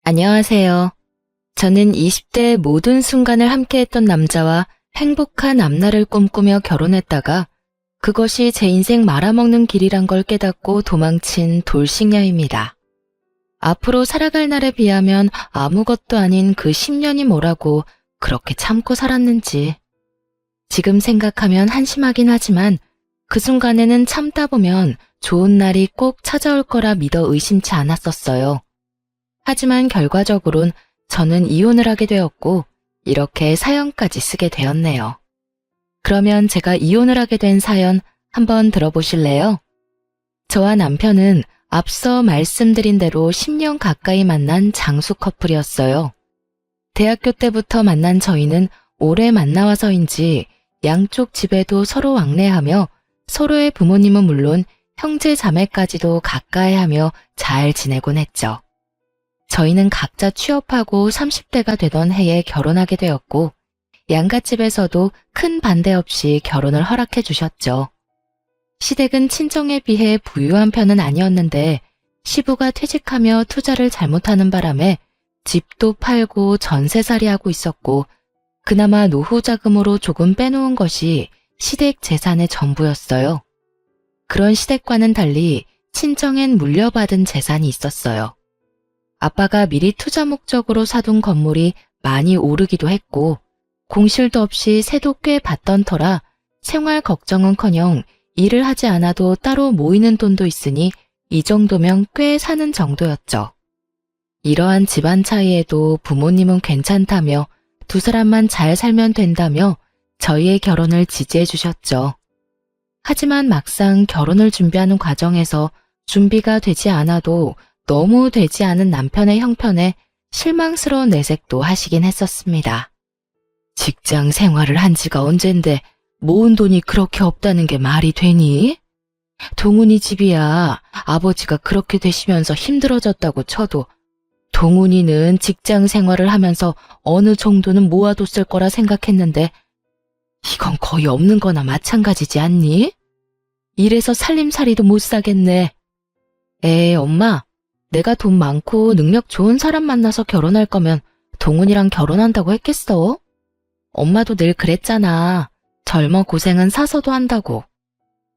안녕하세요. 저는 20대의 모든 순간을 함께했던 남자와 행복한 앞날을 꿈꾸며 결혼했다가 그것이 제 인생 말아먹는 길이란 걸 깨닫고 도망친 돌싱녀입니다. 앞으로 살아갈 날에 비하면 아무것도 아닌 그 10년이 뭐라고 그렇게 참고 살았는지. 지금 생각하면 한심하긴 하지만 그 순간에는 참다 보면 좋은 날이 꼭 찾아올 거라 믿어 의심치 않았었어요. 하지만 결과적으론 저는 이혼을 하게 되었고 이렇게 사연까지 쓰게 되었네요. 그러면 제가 이혼을 하게 된 사연 한번 들어보실래요? 저와 남편은 앞서 말씀드린 대로 10년 가까이 만난 장수 커플이었어요. 대학교 때부터 만난 저희는 오래 만나와서인지 양쪽 집에도 서로 왕래하며 서로의 부모님은 물론 형제 자매까지도 가까이하며 잘 지내곤 했죠. 저희는 각자 취업하고 30대가 되던 해에 결혼하게 되었고 양갓집에서도 큰 반대 없이 결혼을 허락해 주셨죠. 시댁은 친정에 비해 부유한 편은 아니었는데 시부가 퇴직하며 투자를 잘못하는 바람에 집도 팔고 전세살이하고 있었고 그나마 노후 자금으로 조금 빼놓은 것이 시댁 재산의 전부였어요. 그런 시댁과는 달리 친정엔 물려받은 재산이 있었어요. 아빠가 미리 투자 목적으로 사둔 건물이 많이 오르기도 했고 공실도 없이 세도 꽤 받던 터라 생활 걱정은커녕 일을 하지 않아도 따로 모이는 돈도 있으니 이 정도면 꽤 사는 정도였죠. 이러한 집안 차이에도 부모님은 괜찮다며 두 사람만 잘 살면 된다며 저희의 결혼을 지지해 주셨죠. 하지만 막상 결혼을 준비하는 과정에서 준비가 되지 않아도 너무 되지 않은 남편의 형편에 실망스러운 내색도 하시긴 했었습니다. 직장 생활을 한 지가 언젠데 모은 돈이 그렇게 없다는 게 말이 되니? 동훈이 집이야 아버지가 그렇게 되시면서 힘들어졌다고 쳐도 동훈이는 직장 생활을 하면서 어느 정도는 모아뒀을 거라 생각했는데 이건 거의 없는 거나 마찬가지지 않니? 이래서 살림살이도 못 사겠네. 엄마. 내가 돈 많고 능력 좋은 사람 만나서 결혼할 거면 동훈이랑 결혼한다고 했겠어? 엄마도 늘 그랬잖아. 젊어 고생은 사서도 한다고.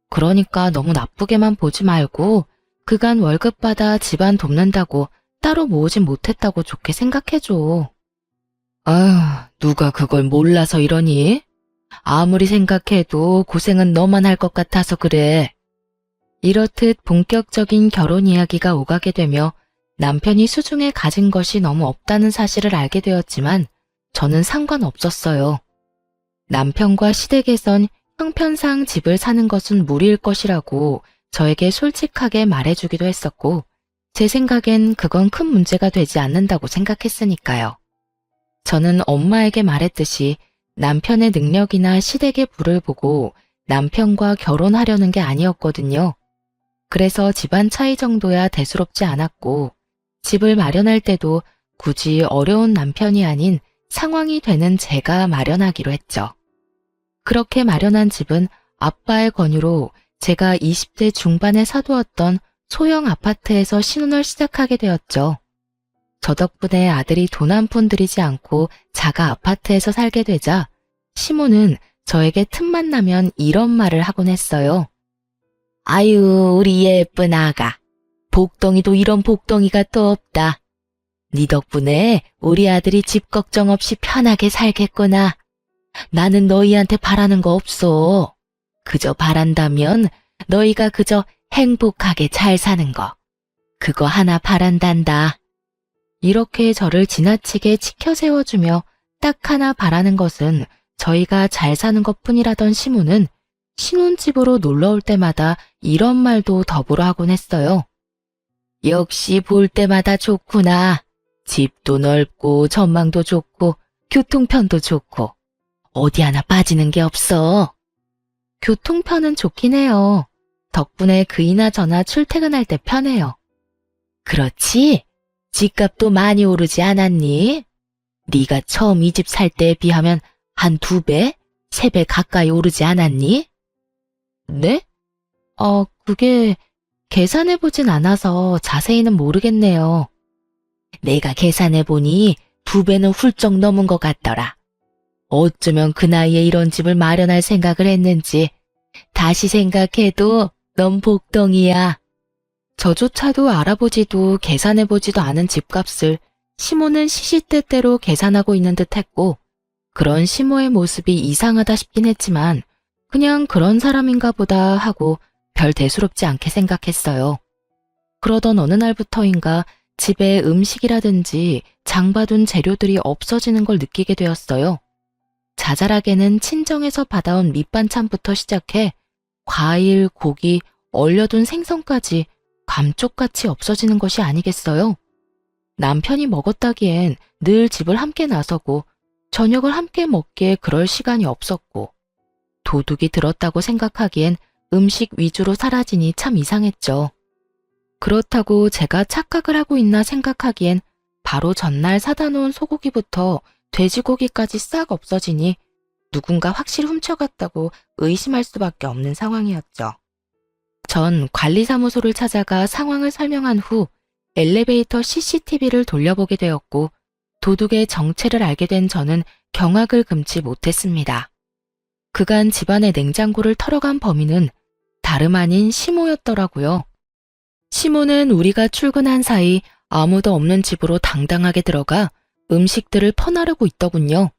그러니까 너무 나쁘게만 보지 말고 그간 월급 받아 집안 돕는다고 따로 모으진 못했다고 좋게 생각해줘. 아휴, 누가 그걸 몰라서 이러니? 아무리 생각해도 고생은 너만 할 것 같아서 그래. 이렇듯 본격적인 결혼 이야기가 오가게 되며 남편이 수중에 가진 것이 너무 없다는 사실을 알게 되었지만 저는 상관없었어요. 남편과 시댁에선 형편상 집을 사는 것은 무리일 것이라고 저에게 솔직하게 말해주기도 했었고 제 생각엔 그건 큰 문제가 되지 않는다고 생각했으니까요. 저는 엄마에게 말했듯이 남편의 능력이나 시댁의 부를 보고 남편과 결혼하려는 게 아니었거든요. 그래서 집안 차이 정도야 대수롭지 않았고 집을 마련할 때도 굳이 어려운 남편이 아닌 상황이 되는 제가 마련하기로 했죠. 그렇게 마련한 집은 아빠의 권유로 제가 20대 중반에 사두었던 소형 아파트에서 신혼을 시작하게 되었죠. 저 덕분에 아들이 돈 한 푼 들이지 않고 자가 아파트에서 살게 되자 시모는 저에게 틈만 나면 이런 말을 하곤 했어요. 아유, 우리 예쁜 아가. 복덩이도 이런 복덩이가 또 없다. 네 덕분에 우리 아들이 집 걱정 없이 편하게 살겠구나. 나는 너희한테 바라는 거 없어. 그저 바란다면 너희가 그저 행복하게 잘 사는 거. 그거 하나 바란단다. 이렇게 저를 지나치게 치켜 세워주며 딱 하나 바라는 것은 저희가 잘 사는 것뿐이라던 시모는 신혼집으로 놀러올 때마다 이런 말도 더불어 하곤 했어요. 역시 볼 때마다 좋구나. 집도 넓고 전망도 좋고 교통편도 좋고 어디 하나 빠지는 게 없어. 교통편은 좋긴 해요. 덕분에 그이나 저나 출퇴근할 때 편해요. 그렇지? 집값도 많이 오르지 않았니? 네가 처음 이 집 살 때에 비하면 한 2배, 3배 가까이 오르지 않았니? 네? 그게 계산해보진 않아서 자세히는 모르겠네요. 내가 계산해보니 2배는 훌쩍 넘은 것 같더라. 어쩌면 그 나이에 이런 집을 마련할 생각을 했는지 다시 생각해도 넌 복덩이야. 저조차도 알아보지도 계산해보지도 않은 집값을 시모는 시시때때로 계산하고 있는 듯 했고 그런 시모의 모습이 이상하다 싶긴 했지만 그냥 그런 사람인가 보다 하고 별 대수롭지 않게 생각했어요. 그러던 어느 날부터인가 집에 음식이라든지 장봐둔 재료들이 없어지는 걸 느끼게 되었어요. 자잘하게는 친정에서 받아온 밑반찬부터 시작해 과일, 고기, 얼려둔 생선까지 감쪽같이 없어지는 것이 아니겠어요? 남편이 먹었다기엔 늘 집을 함께 나서고 저녁을 함께 먹기에 그럴 시간이 없었고 도둑이 들었다고 생각하기엔 음식 위주로 사라지니 참 이상했죠. 그렇다고 제가 착각을 하고 있나 생각하기엔 바로 전날 사다 놓은 소고기부터 돼지고기까지 싹 없어지니 누군가 확실히 훔쳐갔다고 의심할 수밖에 없는 상황이었죠. 전 관리사무소를 찾아가 상황을 설명한 후 엘리베이터 CCTV를 돌려보게 되었고 도둑의 정체를 알게 된 저는 경악을 금치 못했습니다. 그간 집안의 냉장고를 털어간 범인은 다름 아닌 시모였더라고요. 시모는 우리가 출근한 사이 아무도 없는 집으로 당당하게 들어가 음식들을 퍼나르고 있더군요.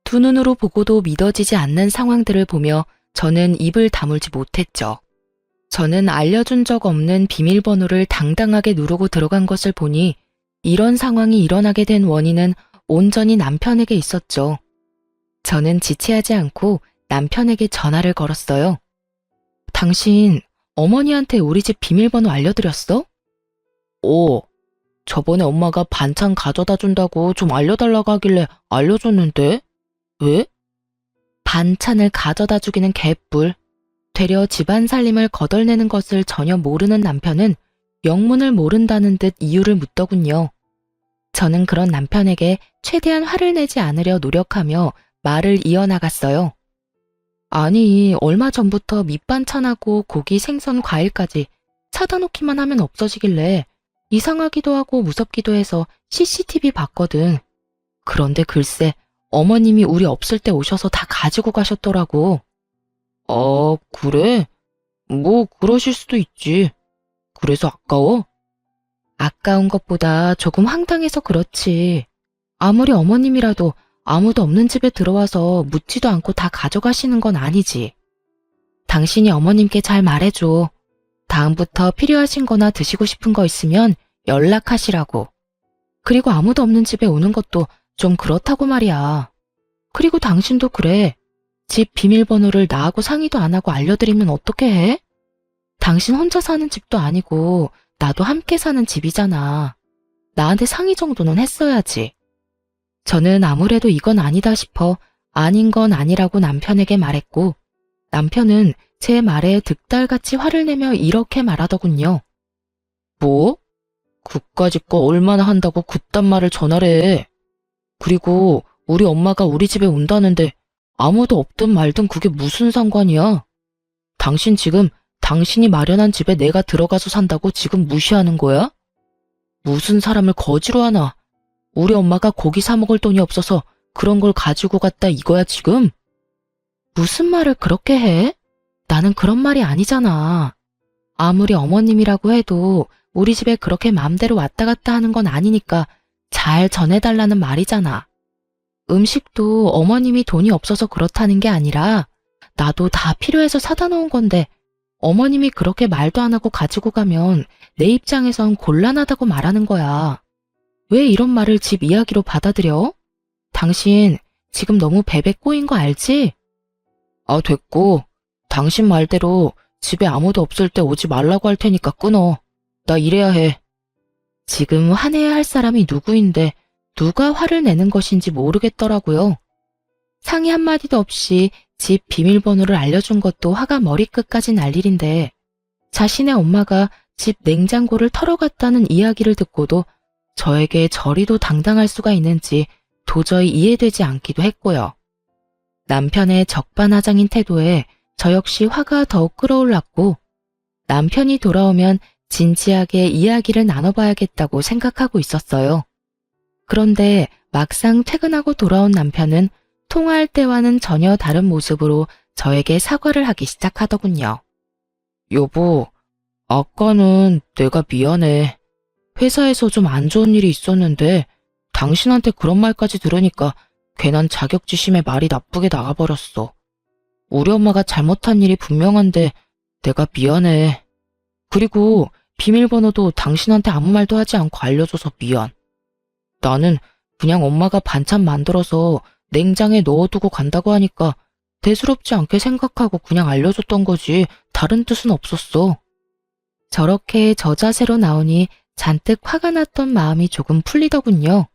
두 눈으로 보고도 믿어지지 않는 상황들을 보며 저는 입을 다물지 못했죠. 저는 알려준 적 없는 비밀번호를 당당하게 누르고 들어간 것을 보니 이런 상황이 일어나게 된 원인은 온전히 남편에게 있었죠. 저는 지체하지 않고 남편에게 전화를 걸었어요. 당신 어머니한테 우리 집 비밀번호 알려드렸어? 저번에 엄마가 반찬 가져다 준다고 좀 알려달라고 하길래 알려줬는데? 왜? 반찬을 가져다 주기는 개뿔. 되려 집안 살림을 거덜내는 것을 전혀 모르는 남편은 영문을 모른다는 듯 이유를 묻더군요. 저는 그런 남편에게 최대한 화를 내지 않으려 노력하며 말을 이어나갔어요. 아니, 얼마 전부터 밑반찬하고 고기, 생선, 과일까지 사다 놓기만 하면 없어지길래 이상하기도 하고 무섭기도 해서 CCTV 봤거든. 그런데 글쎄 어머님이 우리 없을 때 오셔서 다 가지고 가셨더라고. 그래? 뭐 그러실 수도 있지. 그래서 아까워? 아까운 것보다 조금 황당해서 그렇지. 아무리 어머님이라도 아무도 없는 집에 들어와서 묻지도 않고 다 가져가시는 건 아니지. 당신이 어머님께 잘 말해줘. 다음부터 필요하신 거나 드시고 싶은 거 있으면 연락하시라고. 그리고 아무도 없는 집에 오는 것도 좀 그렇다고 말이야. 그리고 당신도 그래. 집 비밀번호를 나하고 상의도 안 하고 알려드리면 어떻게 해? 당신 혼자 사는 집도 아니고 나도 함께 사는 집이잖아. 나한테 상의 정도는 했어야지. 저는 아무래도 이건 아니다 싶어 아닌 건 아니라고 남편에게 말했고 남편은 제 말에 득달같이 화를 내며 이렇게 말하더군요. 뭐? 그까짓 거 얼마나 한다고 그딴 말을 전하래. 그리고 우리 엄마가 우리 집에 온다는데 아무도 없든 말든 그게 무슨 상관이야. 당신 지금 당신이 마련한 집에 내가 들어가서 산다고 지금 무시하는 거야? 무슨 사람을 거지로 하나. 우리 엄마가 고기 사 먹을 돈이 없어서 그런 걸 가지고 갔다 이거야 지금? 무슨 말을 그렇게 해? 나는 그런 말이 아니잖아. 아무리 어머님이라고 해도 우리 집에 그렇게 마음대로 왔다 갔다 하는 건 아니니까 잘 전해달라는 말이잖아. 음식도 어머님이 돈이 없어서 그렇다는 게 아니라 나도 다 필요해서 사다 놓은 건데 어머님이 그렇게 말도 안 하고 가지고 가면 내 입장에선 곤란하다고 말하는 거야. 왜 이런 말을 집 이야기로 받아들여? 당신 지금 너무 베베 꼬인 거 알지? 됐고. 당신 말대로 집에 아무도 없을 때 오지 말라고 할 테니까 끊어. 나 일해야 해. 지금 화내야 할 사람이 누구인데 누가 화를 내는 것인지 모르겠더라고요. 상의 한마디도 없이 집 비밀번호를 알려준 것도 화가 머리끝까지 날 일인데 자신의 엄마가 집 냉장고를 털어갔다는 이야기를 듣고도 저에게 저리도 당당할 수가 있는지 도저히 이해되지 않기도 했고요. 남편의 적반하장인 태도에 저 역시 화가 더욱 끌어올랐고 남편이 돌아오면 진지하게 이야기를 나눠봐야겠다고 생각하고 있었어요. 그런데 막상 퇴근하고 돌아온 남편은 통화할 때와는 전혀 다른 모습으로 저에게 사과를 하기 시작하더군요. 여보, 아까는 내가 미안해. 회사에서 좀 안 좋은 일이 있었는데 당신한테 그런 말까지 들으니까 괜한 자격지심에 말이 나쁘게 나가버렸어. 우리 엄마가 잘못한 일이 분명한데 내가 미안해. 그리고 비밀번호도 당신한테 아무 말도 하지 않고 알려줘서 미안. 나는 그냥 엄마가 반찬 만들어서 냉장에 넣어두고 간다고 하니까 대수롭지 않게 생각하고 그냥 알려줬던 거지 다른 뜻은 없었어. 저렇게 저자세로 나오니 잔뜩 화가 났던 마음이 조금 풀리더군요.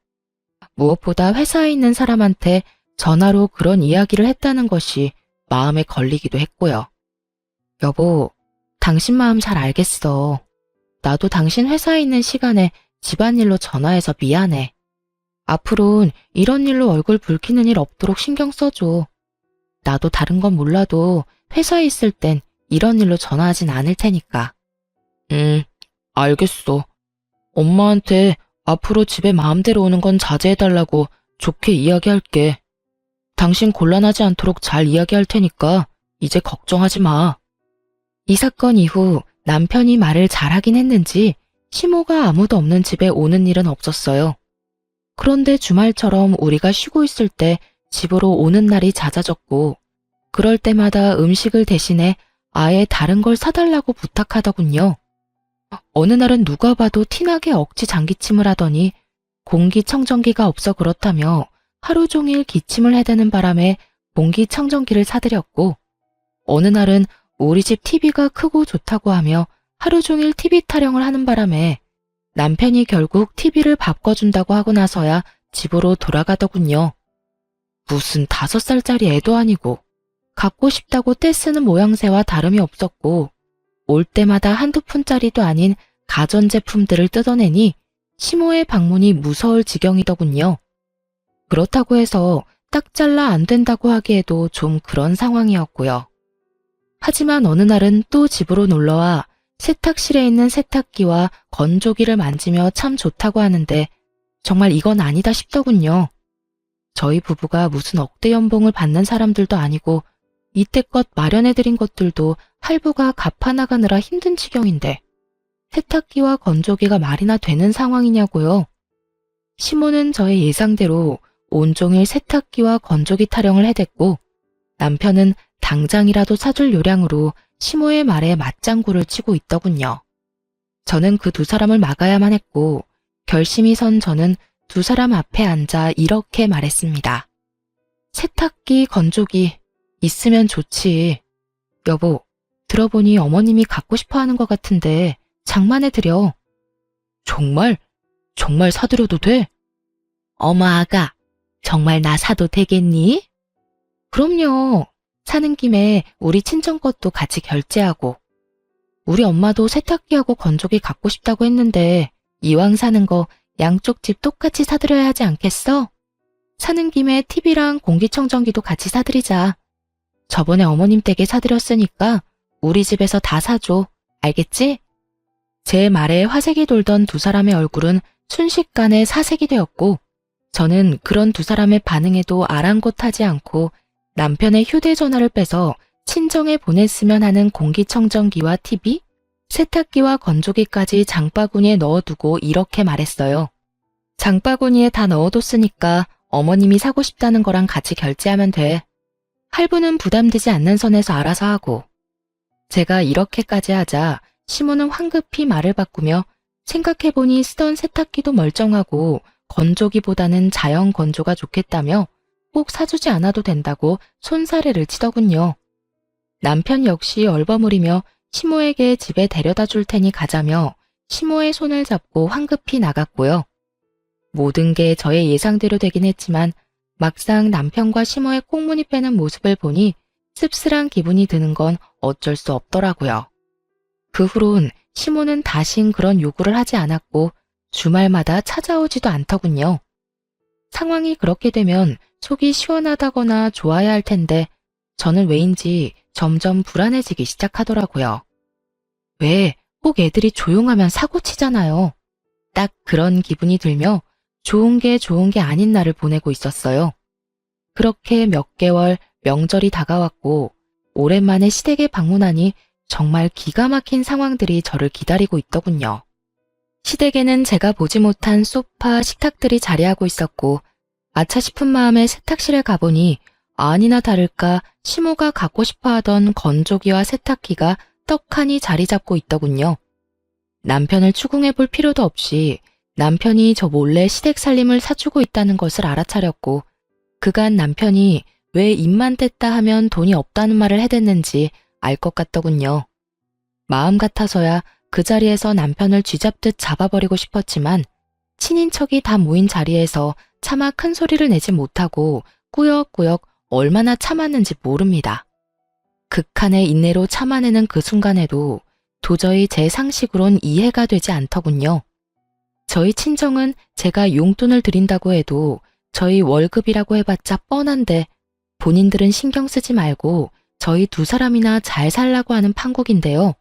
무엇보다 회사에 있는 사람한테 전화로 그런 이야기를 했다는 것이 마음에 걸리기도 했고요. 여보, 당신 마음 잘 알겠어. 나도 당신 회사에 있는 시간에 집안일로 전화해서 미안해. 앞으론 이런 일로 얼굴 붉히는 일 없도록 신경 써줘. 나도 다른 건 몰라도 회사에 있을 땐 이런 일로 전화하진 않을 테니까. 알겠어. 엄마한테 앞으로 집에 마음대로 오는 건 자제해달라고 좋게 이야기할게. 당신 곤란하지 않도록 잘 이야기할 테니까 이제 걱정하지 마. 이 사건 이후 남편이 말을 잘하긴 했는지 시모가 아무도 없는 집에 오는 일은 없었어요. 그런데 주말처럼 우리가 쉬고 있을 때 집으로 오는 날이 잦아졌고 그럴 때마다 음식을 대신해 아예 다른 걸 사달라고 부탁하더군요. 어느 날은 누가 봐도 티나게 억지 장기침을 하더니 공기청정기가 없어 그렇다며 하루 종일 기침을 해대는 바람에 공기청정기를 사드렸고 어느 날은 우리 집 TV가 크고 좋다고 하며 하루 종일 TV 타령을 하는 바람에 남편이 결국 TV를 바꿔준다고 하고 나서야 집으로 돌아가더군요. 무슨 5살짜리 애도 아니고 갖고 싶다고 떼쓰는 모양새와 다름이 없었고 올 때마다 한두 푼짜리도 아닌 가전제품들을 뜯어내니 시모의 방문이 무서울 지경이더군요. 그렇다고 해서 딱 잘라 안 된다고 하기에도 좀 그런 상황이었고요. 하지만 어느 날은 또 집으로 놀러와 세탁실에 있는 세탁기와 건조기를 만지며 참 좋다고 하는데 정말 이건 아니다 싶더군요. 저희 부부가 무슨 억대 연봉을 받는 사람들도 아니고 이때껏 마련해드린 것들도 할부가 갚아나가느라 힘든 지경인데 세탁기와 건조기가 말이나 되는 상황이냐고요. 시모는 저의 예상대로 온종일 세탁기와 건조기 타령을 해댔고 남편은 당장이라도 사줄 요량으로 시모의 말에 맞장구를 치고 있더군요. 저는 그 두 사람을 막아야만 했고 결심이 선 저는 두 사람 앞에 앉아 이렇게 말했습니다. 세탁기, 건조기 있으면 좋지. 여보, 들어보니 어머님이 갖고 싶어 하는 것 같은데 장만해 드려. 정말? 정말 사드려도 돼? 어머 아가, 정말 나 사도 되겠니? 그럼요. 사는 김에 우리 친정 것도 같이 결제하고. 우리 엄마도 세탁기하고 건조기 갖고 싶다고 했는데 이왕 사는 거 양쪽 집 똑같이 사드려야 하지 않겠어? 사는 김에 TV랑 공기청정기도 같이 사드리자. 저번에 어머님 댁에 사드렸으니까 우리 집에서 다 사줘. 알겠지? 제 말에 화색이 돌던 두 사람의 얼굴은 순식간에 사색이 되었고 저는 그런 두 사람의 반응에도 아랑곳하지 않고 남편의 휴대전화를 빼서 친정에 보냈으면 하는 공기청정기와 TV, 세탁기와 건조기까지 장바구니에 넣어두고 이렇게 말했어요. 장바구니에 다 넣어뒀으니까 어머님이 사고 싶다는 거랑 같이 결제하면 돼. 할부는 부담되지 않는 선에서 알아서 하고. 제가 이렇게까지 하자 시모는 황급히 말을 바꾸며 생각해보니 쓰던 세탁기도 멀쩡하고 건조기보다는 자연 건조가 좋겠다며 꼭 사주지 않아도 된다고 손사래를 치더군요. 남편 역시 얼버무리며 시모에게 집에 데려다 줄 테니 가자며 시모의 손을 잡고 황급히 나갔고요. 모든 게 저의 예상대로 되긴 했지만 막상 남편과 시모의 꽁무니 빼는 모습을 보니 씁쓸한 기분이 드는 건 어쩔 수 없더라고요. 그 후론 시모는 다신 그런 요구를 하지 않았고 주말마다 찾아오지도 않더군요. 상황이 그렇게 되면 속이 시원하다거나 좋아야 할 텐데 저는 왜인지 점점 불안해지기 시작하더라고요. 왜 꼭 애들이 조용하면 사고 치잖아요. 딱 그런 기분이 들며 좋은 게 아닌 날을 보내고 있었어요. 그렇게 몇 개월 명절이 다가왔고 오랜만에 시댁에 방문하니 정말 기가 막힌 상황들이 저를 기다리고 있더군요. 시댁에는 제가 보지 못한 소파, 식탁들이 자리하고 있었고 아차 싶은 마음에 세탁실에 가보니 아니나 다를까 시모가 갖고 싶어하던 건조기와 세탁기가 떡하니 자리 잡고 있더군요. 남편을 추궁해 볼 필요도 없이 남편이 저 몰래 시댁 살림을 사주고 있다는 것을 알아차렸고 그간 남편이 왜 입만 뗐다 하면 돈이 없다는 말을 해댔는지 알 것 같더군요. 마음 같아서야 그 자리에서 남편을 쥐잡듯 잡아버리고 싶었지만 친인척이 다 모인 자리에서 차마 큰 소리를 내지 못하고 꾸역꾸역 얼마나 참았는지 모릅니다. 극한의 인내로 참아내는 그 순간에도 도저히 제 상식으론 이해가 되지 않더군요. 저희 친정은 제가 용돈을 드린다고 해도 저희 월급이라고 해봤자 뻔한데 본인들은 신경 쓰지 말고 저희 두 사람이나 잘 살라고 하는 판국인데요.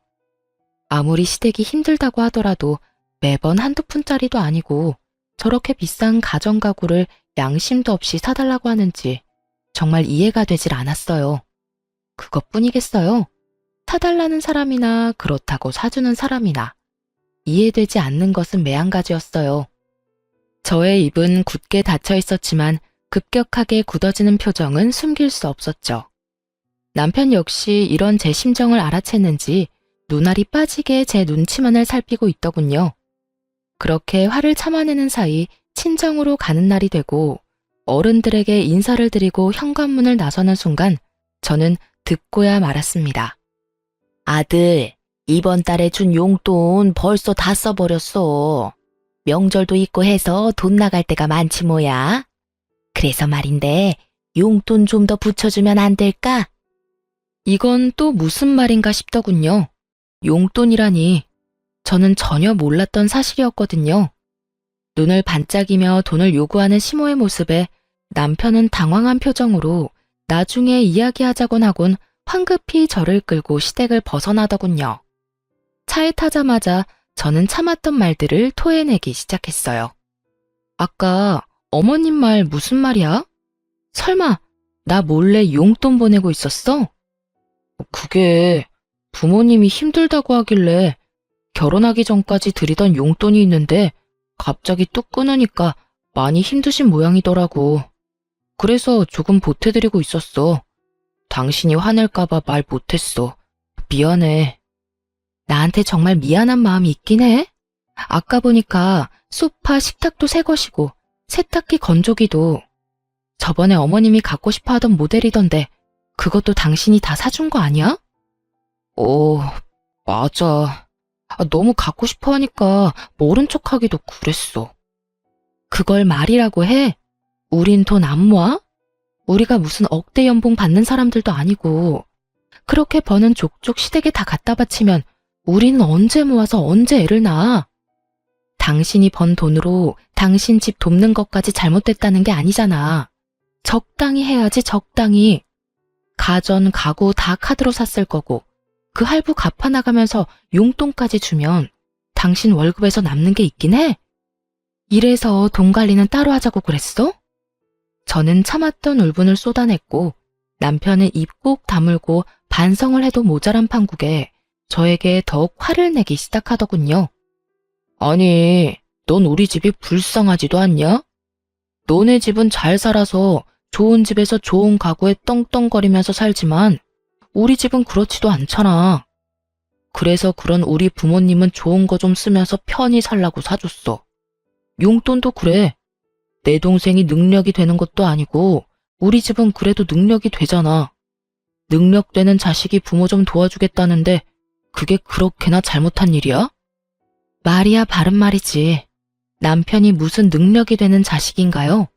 아무리 시댁이 힘들다고 하더라도 매번 한두 푼짜리도 아니고 저렇게 비싼 가전가구를 양심도 없이 사달라고 하는지 정말 이해가 되질 않았어요. 그것뿐이겠어요. 사달라는 사람이나 그렇다고 사주는 사람이나 이해되지 않는 것은 매한가지였어요. 저의 입은 굳게 닫혀 있었지만 급격하게 굳어지는 표정은 숨길 수 없었죠. 남편 역시 이런 제 심정을 알아챘는지 눈알이 빠지게 제 눈치만을 살피고 있더군요. 그렇게 화를 참아내는 사이 친정으로 가는 날이 되고 어른들에게 인사를 드리고 현관문을 나서는 순간 저는 듣고야 말았습니다. 아들, 이번 달에 준 용돈 벌써 다 써버렸어. 명절도 있고 해서 돈 나갈 때가 많지 뭐야. 그래서 말인데 용돈 좀 더 붙여주면 안 될까? 이건 또 무슨 말인가 싶더군요. 용돈이라니 저는 전혀 몰랐던 사실이었거든요. 눈을 반짝이며 돈을 요구하는 시모의 모습에 남편은 당황한 표정으로 나중에 이야기하자곤 하곤 황급히 저를 끌고 시댁을 벗어나더군요. 차에 타자마자 저는 참았던 말들을 토해내기 시작했어요. 아까 어머님 말 무슨 말이야? 설마 나 몰래 용돈 보내고 있었어? 그게 부모님이 힘들다고 하길래 결혼하기 전까지 드리던 용돈이 있는데 갑자기 뚝 끊으니까 많이 힘드신 모양이더라고. 그래서 조금 보태드리고 있었어. 당신이 화낼까봐 말 못했어. 미안해. 나한테 정말 미안한 마음이 있긴 해? 아까 보니까 소파, 식탁도 새 것이고 세탁기, 건조기도 저번에 어머님이 갖고 싶어 하던 모델이던데 그것도 당신이 다 사준 거 아니야? 맞아. 너무 갖고 싶어 하니까 모른 척하기도 그랬어. 그걸 말이라고 해? 우린 돈 안 모아? 우리가 무슨 억대 연봉 받는 사람들도 아니고 그렇게 버는 족족 시댁에 다 갖다 바치면 우리는 언제 모아서 언제 애를 낳아? 당신이 번 돈으로 당신 집 돕는 것까지 잘못됐다는 게 아니잖아. 적당히 해야지 적당히. 가전, 가구 다 카드로 샀을 거고 그 할부 갚아나가면서 용돈까지 주면 당신 월급에서 남는 게 있긴 해? 이래서 돈 관리는 따로 하자고 그랬어? 저는 참았던 울분을 쏟아냈고 남편은 입 꼭 다물고 반성을 해도 모자란 판국에 저에게 더욱 화를 내기 시작하더군요. 아니, 넌 우리 집이 불쌍하지도 않냐? 너네 집은 잘 살아서 좋은 집에서 좋은 가구에 떵떵거리면서 살지만 우리 집은 그렇지도 않잖아. 그래서 그런 우리 부모님은 좋은 거 좀 쓰면서 편히 살라고 사줬어. 용돈도 그래. 내 동생이 능력이 되는 것도 아니고 우리 집은 그래도 능력이 되잖아. 능력 되는 자식이 부모 좀 도와주겠다는데 그게 그렇게나 잘못한 일이야? 말이야 바른 말이지. 남편이 무슨 능력이 되는 자식인가요?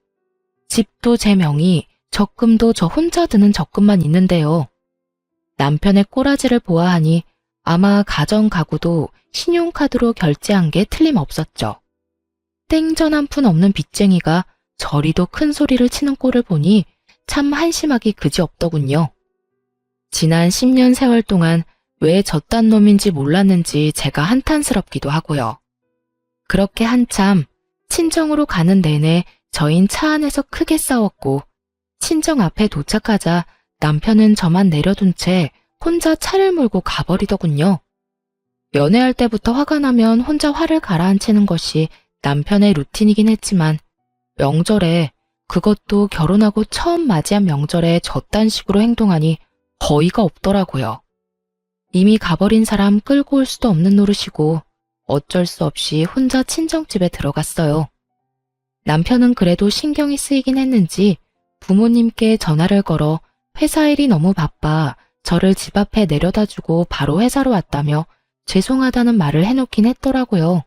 집도 제 명의, 적금도 저 혼자 드는 적금만 있는데요. 남편의 꼬라지를 보아하니 아마 가전 가구도 신용카드로 결제한 게 틀림없었죠. 땡전 한 푼 없는 빚쟁이가 저리도 큰 소리를 치는 꼴을 보니 참 한심하기 그지없더군요. 지난 10년 세월 동안 왜 저딴 놈인지 몰랐는지 제가 한탄스럽기도 하고요. 그렇게 한참 친정으로 가는 내내 저흰 차 안에서 크게 싸웠고 친정 앞에 도착하자 남편은 저만 내려둔 채 혼자 차를 몰고 가버리더군요. 연애할 때부터 화가 나면 혼자 화를 가라앉히는 것이 남편의 루틴이긴 했지만 명절에, 그것도 결혼하고 처음 맞이한 명절에 저딴 식으로 행동하니 어이가 없더라고요. 이미 가버린 사람 끌고 올 수도 없는 노릇이고 어쩔 수 없이 혼자 친정집에 들어갔어요. 남편은 그래도 신경이 쓰이긴 했는지 부모님께 전화를 걸어 회사 일이 너무 바빠 저를 집 앞에 내려다주고 바로 회사로 왔다며 죄송하다는 말을 해놓긴 했더라고요.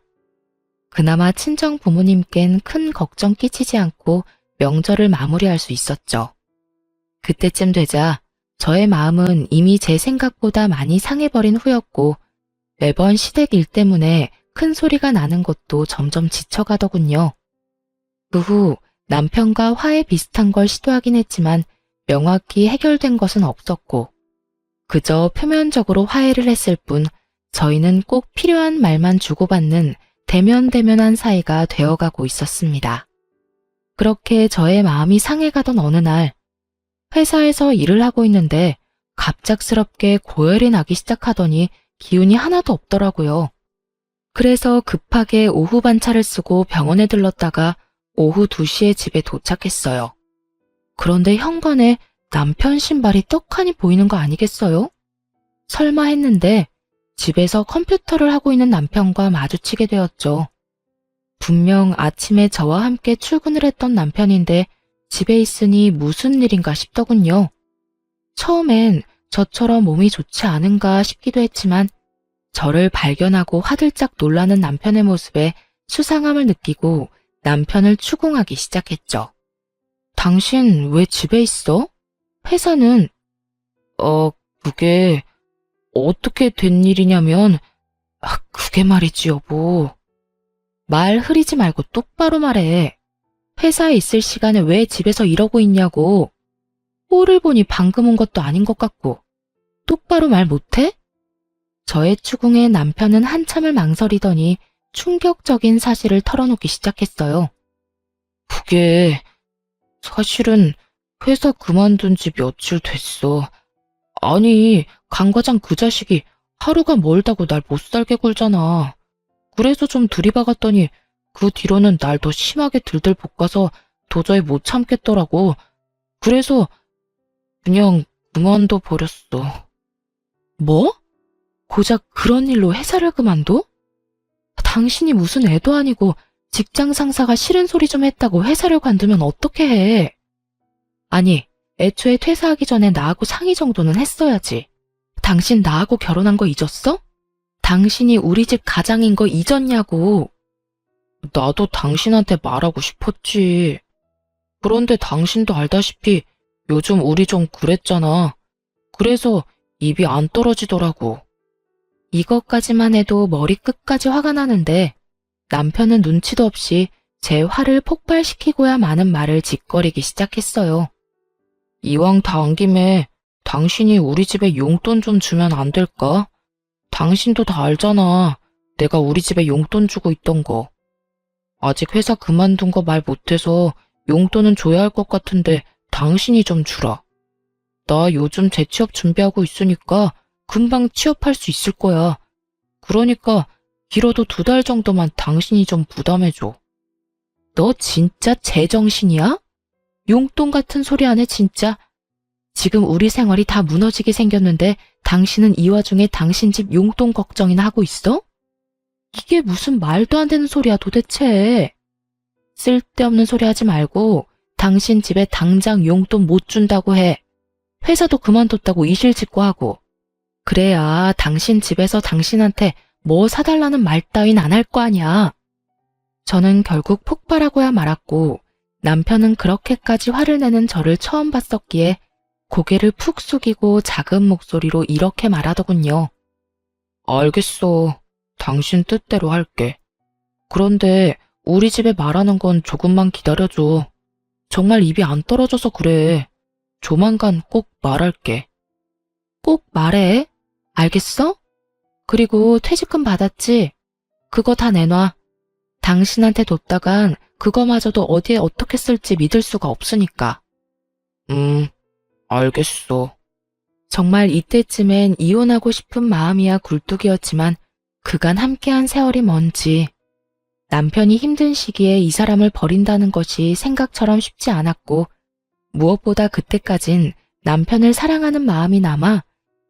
그나마 친정 부모님껜 큰 걱정 끼치지 않고 명절을 마무리할 수 있었죠. 그때쯤 되자 저의 마음은 이미 제 생각보다 많이 상해버린 후였고 매번 시댁 일 때문에 큰 소리가 나는 것도 점점 지쳐가더군요. 그 후 남편과 화해 비슷한 걸 시도하긴 했지만 명확히 해결된 것은 없었고 그저 표면적으로 화해를 했을 뿐 저희는 꼭 필요한 말만 주고받는 대면대면한 사이가 되어가고 있었습니다. 그렇게 저의 마음이 상해가던 어느 날 회사에서 일을 하고 있는데 갑작스럽게 고열이 나기 시작하더니 기운이 하나도 없더라고요. 그래서 급하게 오후 반차를 쓰고 병원에 들렀다가 오후 2시에 집에 도착했어요. 그런데 현관에 남편 신발이 떡하니 보이는 거 아니겠어요? 설마 했는데 집에서 컴퓨터를 하고 있는 남편과 마주치게 되었죠. 분명 아침에 저와 함께 출근을 했던 남편인데 집에 있으니 무슨 일인가 싶더군요. 처음엔 저처럼 몸이 좋지 않은가 싶기도 했지만 저를 발견하고 화들짝 놀라는 남편의 모습에 수상함을 느끼고 남편을 추궁하기 시작했죠. 당신 왜 집에 있어? 회사는? 그게 어떻게 된 일이냐면 그게 말이지 여보. 말 흐리지 말고 똑바로 말해. 회사에 있을 시간에 왜 집에서 이러고 있냐고. 꼴을 보니 방금 온 것도 아닌 것 같고. 똑바로 말 못해? 저의 추궁에 남편은 한참을 망설이더니 충격적인 사실을 털어놓기 시작했어요. 그게 사실은 회사 그만둔 지 며칠 됐어. 아니, 강 과장 그 자식이 하루가 멀다고 날 못살게 굴잖아. 그래서 좀 들이박았더니 그 뒤로는 날 더 심하게 들들 볶아서 도저히 못 참겠더라고. 그래서 그냥 그만둬 버렸어. 뭐? 고작 그런 일로 회사를 그만둬? 당신이 무슨 애도 아니고 직장 상사가 싫은 소리 좀 했다고 회사를 관두면 어떻게 해? 아니, 애초에 퇴사하기 전에 나하고 상의 정도는 했어야지. 당신 나하고 결혼한 거 잊었어? 당신이 우리 집 가장인 거 잊었냐고. 나도 당신한테 말하고 싶었지. 그런데 당신도 알다시피 요즘 우리 좀 그랬잖아. 그래서 입이 안 떨어지더라고. 이것까지만 해도 머리끝까지 화가 나는데 남편은 눈치도 없이 제 화를 폭발시키고야 마는 말을 짓거리기 시작했어요. 이왕 다 온 김에 당신이 우리 집에 용돈 좀 주면 안 될까? 당신도 다 알잖아. 내가 우리 집에 용돈 주고 있던 거. 아직 회사 그만둔 거 말 못해서 용돈은 줘야 할 것 같은데 당신이 좀 주라. 나 요즘 재취업 준비하고 있으니까 금방 취업할 수 있을 거야. 그러니까 길어도 2달 정도만 당신이 좀 부담해줘. 너 진짜 제정신이야? 용돈 같은 소리 안 해 진짜. 지금 우리 생활이 다 무너지게 생겼는데 당신은 이 와중에 당신 집 용돈 걱정이나 하고 있어? 이게 무슨 말도 안 되는 소리야 도대체. 쓸데없는 소리 하지 말고 당신 집에 당장 용돈 못 준다고 해. 회사도 그만뒀다고 이실직고 하고. 그래야 당신 집에서 당신한테 뭐 사달라는 말 따윈 안 할 거 아니야. 저는 결국 폭발하고야 말았고 남편은 그렇게까지 화를 내는 저를 처음 봤었기에 고개를 푹 숙이고 작은 목소리로 이렇게 말하더군요. 알겠어. 당신 뜻대로 할게. 그런데 우리 집에 말하는 건 조금만 기다려줘. 정말 입이 안 떨어져서 그래. 조만간 꼭 말할게. 꼭 말해? 알겠어? 그리고 퇴직금 받았지? 그거 다 내놔. 당신한테 뒀다간 그거마저도 어디에 어떻게 쓸지 믿을 수가 없으니까. 알겠어. 정말 이때쯤엔 이혼하고 싶은 마음이야 굴뚝이었지만 그간 함께한 세월이 뭔지 남편이 힘든 시기에 이 사람을 버린다는 것이 생각처럼 쉽지 않았고 무엇보다 그때까진 남편을 사랑하는 마음이 남아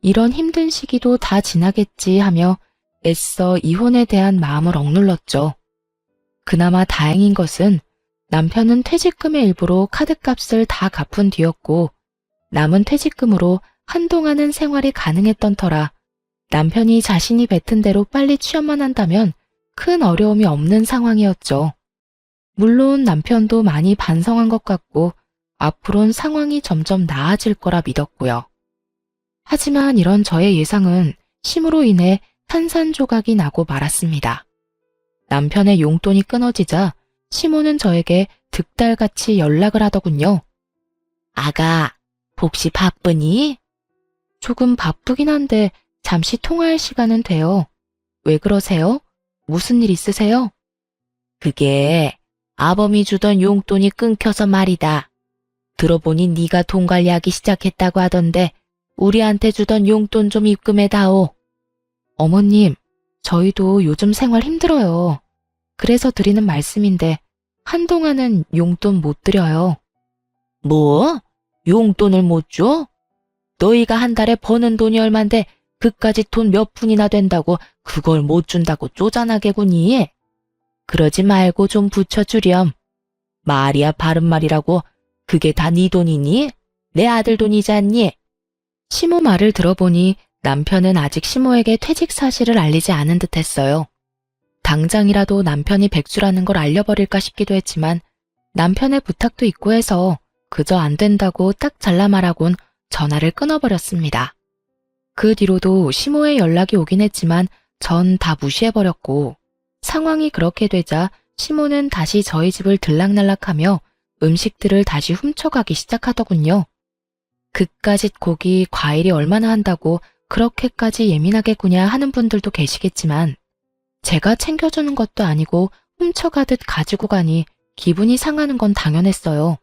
이런 힘든 시기도 다 지나겠지 하며 애써 이혼에 대한 마음을 억눌렀죠. 그나마 다행인 것은 남편은 퇴직금의 일부로 카드값을 다 갚은 뒤였고 남은 퇴직금으로 한동안은 생활이 가능했던 터라 남편이 자신이 뱉은 대로 빨리 취업만 한다면 큰 어려움이 없는 상황이었죠. 물론 남편도 많이 반성한 것 같고 앞으론 상황이 점점 나아질 거라 믿었고요. 하지만 이런 저의 예상은 심으로 인해 산산조각이 나고 말았습니다. 남편의 용돈이 끊어지자 시모는 저에게 득달같이 연락을 하더군요. 아가, 혹시 바쁘니? 조금 바쁘긴 한데 잠시 통화할 시간은 돼요. 왜 그러세요? 무슨 일 있으세요? 그게 아범이 주던 용돈이 끊겨서 말이다. 들어보니 네가 돈 관리하기 시작했다고 하던데 우리한테 주던 용돈 좀 입금해다오. 어머님, 저희도 요즘 생활 힘들어요. 그래서 드리는 말씀인데 한동안은 용돈 못 드려요. 뭐? 용돈을 못 줘? 너희가 한 달에 버는 돈이 얼만데 그까짓 돈 몇 푼이나 된다고 그걸 못 준다고 쪼잔하게구니? 그러지 말고 좀 붙여주렴. 말이야 바른 말이라고. 그게 다 네 돈이니? 내 아들 돈이지 않니? 시모 말을 들어보니 남편은 아직 시모에게 퇴직 사실을 알리지 않은 듯 했어요. 당장이라도 남편이 백수라는 걸 알려버릴까 싶기도 했지만 남편의 부탁도 있고 해서 그저 안 된다고 딱 잘라 말하곤 전화를 끊어버렸습니다. 그 뒤로도 시모의 연락이 오긴 했지만 전 다 무시해버렸고 상황이 그렇게 되자 시모는 다시 저희 집을 들락날락하며 음식들을 다시 훔쳐가기 시작하더군요. 그까짓 고기, 과일이 얼마나 한다고 그렇게까지 예민하게 구냐 하는 분들도 계시겠지만 제가 챙겨주는 것도 아니고 훔쳐가듯 가지고 가니 기분이 상하는 건 당연했어요.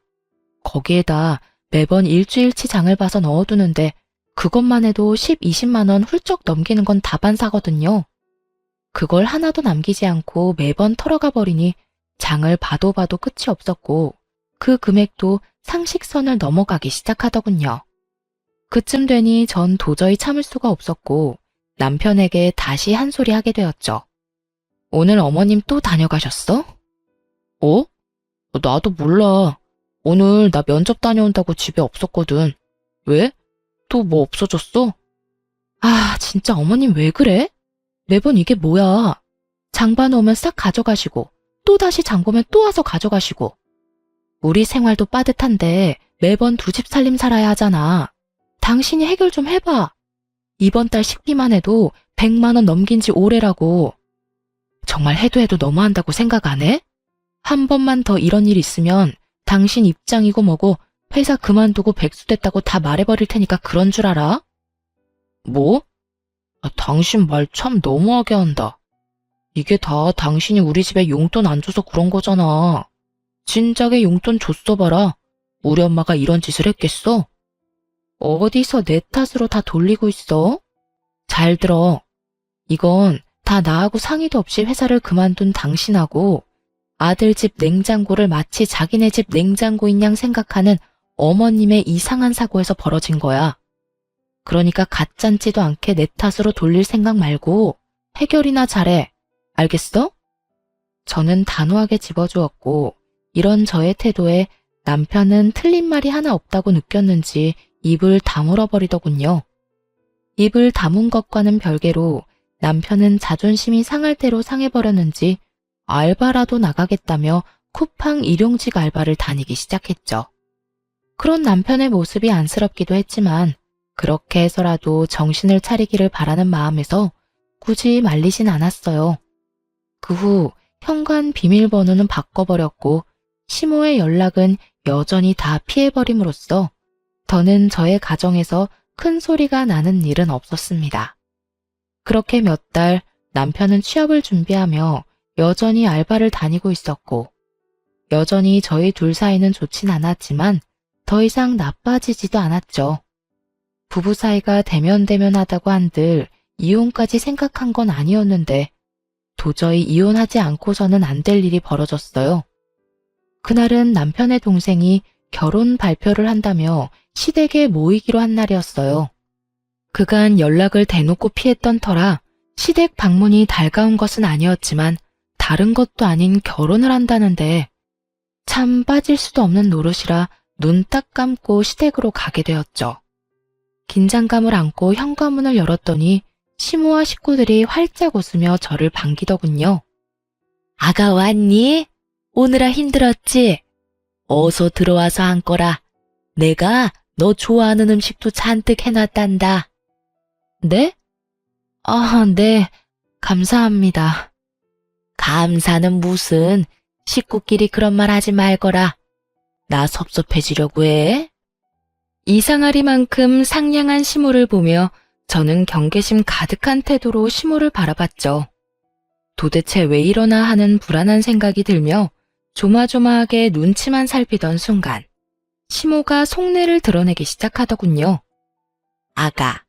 거기에다 매번 일주일치 장을 봐서 넣어두는데 그것만 해도 10, 20만 원 훌쩍 넘기는 건 다반사거든요. 그걸 하나도 남기지 않고 매번 털어가 버리니 장을 봐도 봐도 끝이 없었고 그 금액도 상식선을 넘어가기 시작하더군요. 그쯤 되니 전 도저히 참을 수가 없었고 남편에게 다시 한 소리 하게 되었죠. 오늘 어머님 또 다녀가셨어? 어? 나도 몰라. 오늘 나 면접 다녀온다고 집에 없었거든. 왜? 또 뭐 없어졌어? 아, 진짜 어머님 왜 그래? 매번 이게 뭐야? 장 봐놓으면 싹 가져가시고 또 다시 장 보면 또 와서 가져가시고 우리 생활도 빠듯한데 매번 두 집 살림 살아야 하잖아. 당신이 해결 좀 해봐. 이번 달 식비만 해도 100만 원 넘긴 지 오래라고. 정말 해도 해도 너무한다고 생각 안 해? 한 번만 더 이런 일 있으면 당신 입장이고 뭐고 회사 그만두고 백수 됐다고 다 말해버릴 테니까 그런 줄 알아? 뭐? 당신 말 참 너무하게 한다. 이게 다 당신이 우리 집에 용돈 안 줘서 그런 거잖아. 진작에 용돈 줬어 봐라. 우리 엄마가 이런 짓을 했겠어? 어디서 내 탓으로 다 돌리고 있어? 잘 들어. 이건 다 나하고 상의도 없이 회사를 그만둔 당신하고 아들 집 냉장고를 마치 자기네 집 냉장고인 양 생각하는 어머님의 이상한 사고에서 벌어진 거야. 그러니까 가짠지도 않게 내 탓으로 돌릴 생각 말고 해결이나 잘해. 알겠어? 저는 단호하게 집어주었고 이런 저의 태도에 남편은 틀린 말이 하나 없다고 느꼈는지 입을 다물어 버리더군요. 입을 다문 것과는 별개로 남편은 자존심이 상할 대로 상해버렸는지 알바라도 나가겠다며 쿠팡 일용직 알바를 다니기 시작했죠. 그런 남편의 모습이 안쓰럽기도 했지만 그렇게 해서라도 정신을 차리기를 바라는 마음에서 굳이 말리진 않았어요. 그 후 현관 비밀번호는 바꿔버렸고 시모의 연락은 여전히 다 피해버림으로써 더는 저의 가정에서 큰 소리가 나는 일은 없었습니다. 그렇게 몇 달 남편은 취업을 준비하며 여전히 알바를 다니고 있었고, 여전히 저희 둘 사이는 좋진 않았지만 더 이상 나빠지지도 않았죠. 부부 사이가 대면대면하다고 한들 이혼까지 생각한 건 아니었는데 도저히 이혼하지 않고서는 안 될 일이 벌어졌어요. 그날은 남편의 동생이 결혼 발표를 한다며 시댁에 모이기로 한 날이었어요. 그간 연락을 대놓고 피했던 터라 시댁 방문이 달가운 것은 아니었지만 다른 것도 아닌 결혼을 한다는데 참 빠질 수도 없는 노릇이라 눈 딱 감고 시댁으로 가게 되었죠. 긴장감을 안고 현관문을 열었더니 시모와 식구들이 활짝 웃으며 저를 반기더군요. 아가 왔니? 오느라 힘들었지? 어서 들어와서 앉거라. 내가 너 좋아하는 음식도 잔뜩 해놨단다. 네? 아, 네. 감사합니다. 감사는 무슨, 식구끼리 그런 말 하지 말거라. 나 섭섭해지려고 해? 이상하리만큼 상냥한 시모를 보며 저는 경계심 가득한 태도로 시모를 바라봤죠. 도대체 왜 이러나 하는 불안한 생각이 들며 조마조마하게 눈치만 살피던 순간 시모가 속내를 드러내기 시작하더군요. 아가,